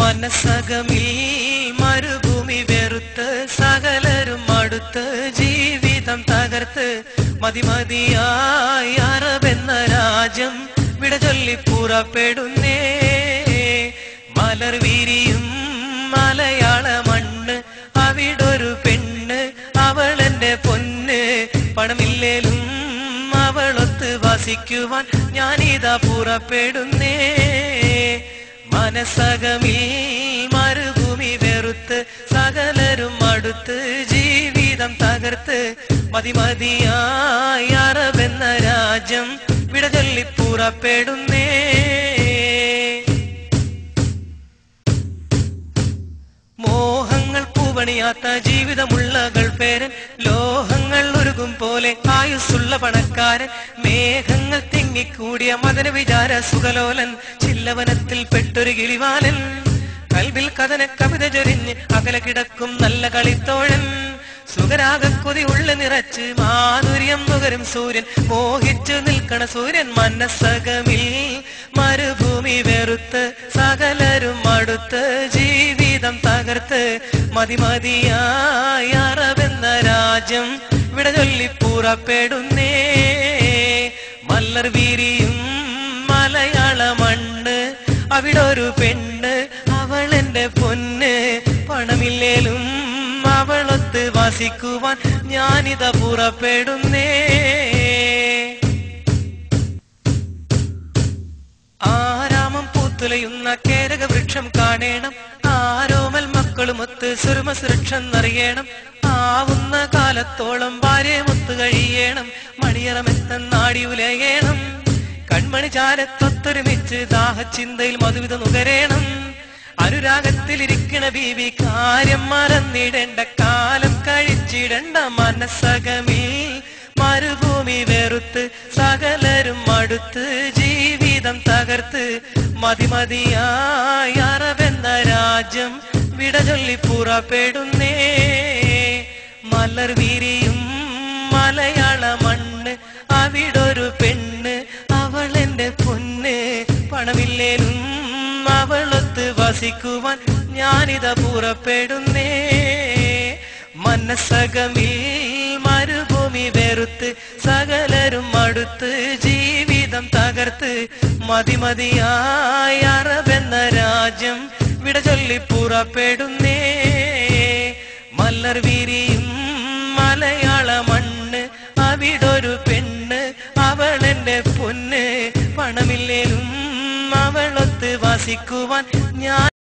മനസ്സകമിൽ മരുഭൂമി വെറുത്ത് സകലരും അടുത്ത് ജീവിതം തകർത്ത് മതിമതിയായി അറബെന്ന രാജ്യം വിട ചൊല്ലി പുറപ്പെടുന്നേ. മലർ വിരിയും മലയാള മണ്ണ്, അവിടൊരു പെണ്ണ് അവളെന്റെ പൊന്ന്. പണമില്ലേലും അവളൊത്ത് വസിക്കുവാൻ ഞാനിതാ പുറപ്പെടുന്നേ. മനസ്സകമിൽ മരുഭൂമി വെറുത്ത് സകലരും അടുത്ത് ജീവിതം തകർത്ത് മതിമതിയായി അറബെന്ന രാജ്യം വിട ചൊല്ലി പുറപ്പെടുന്നേ. മോഹങ്ങൾ പൂവണിയാത്ത ജീവിതമുള്ള ഗൾഫേരൻ, ലോഹങ്ങൾ ഉരുകും പോലെ ആയുസ്സുള്ള പണക്കാരൻ, മേഘങ്ങൾ തിങ്ങിക്കൂടിയ മദന വിചാര സുഖലോലൻ, ചില്ലവനത്തിൽ പെട്ടൊരു കിളിവാലൻ, കൽവിൽ കഥന കവിത ചൊരിഞ്ഞ് അകലെ കിടക്കും നല്ല കളിത്തോഴൻ, സുഖരാഗക്കൊതി ഉള്ള നിറച്ച് മാധുര്യം നുകരും സൂര്യൻ, മോഹിച്ചു നിൽക്കണ സൂര്യൻ. മനസ്സകമിൽ മരുഭൂമി വെറുത്ത് സകലരും അടുത്ത് ജീവിതം തകർത്ത് മതിമതിയായി അറബെന്ന രാജ്യം വിട ചൊല്ലി പുറപ്പെടുന്നേ. മലർ വിരിയും മലയാള മണ്ണ്, അവിടൊരു പെണ്ണ് അവളെന്റെ പൊന്ന്. പണമില്ലേലും അവളൊത്ത് വസിക്കുവാൻ ഞാനിതാ പുറപ്പെടുന്നേ. ആരാമം പൂത്തുലയുന്ന കേരക വൃക്ഷം കാണേണം, ആരോമൽ മക്കളുമൊത്ത് സുരമ സുരക്ഷന്നറിയണം. ആവുന്ന കാലത്തോളം ഭാര്യമൊത്ത് കഴിയണം, മണിയറമെത്തന്നാടി ഉലയണം. കൺമണി ചാരത്തൊത്തൊരുമിച്ച് ദാഹചിന്തയിൽ മധുവിധ നുകരേണം. അനുരാഗത്തിലിരിക്കണ ബീവി കാര്യം മറന്നിടേണ്ട, കാലം കഴിച്ചിടണ്ട. മനസ്സകമിൽ മരുഭൂമി വെറുത്ത് സകലരും അടുത്ത് ജീവിതം തകർത്ത് മതിമതിയായി അറബെന്ന രാജ്യം വിട ചൊല്ലി പുറപ്പെടുന്നേ. മലർ വിരിയും മലയാള മണ്ണ്, അവിടൊരു പെണ്ണ് അവളെന്റെ പൊന്ന്. പണമില്ലേലും അവളൊത്ത് വസിക്കുവാൻ ഞാനിതാ പുറപ്പെടുന്നേ. മനസ്സകമിൽ മരുഭൂമി വെറുത്ത് സകലരും അടുത്ത് ജീവിതം തകർത്ത് മതിമതിയായി അറബെന്ന രാജ്യം വിട ചൊല്ലി പുറപ്പെടുന്നേ. മലർ വിരിയും മലയാള മണ്ണ്, അവിടൊരു പെണ്ണ് അവളെന്റെ പൊന്ന്. പണമില്ലേലും അവളൊത്ത് വസിക്കുവാൻ ഞാൻ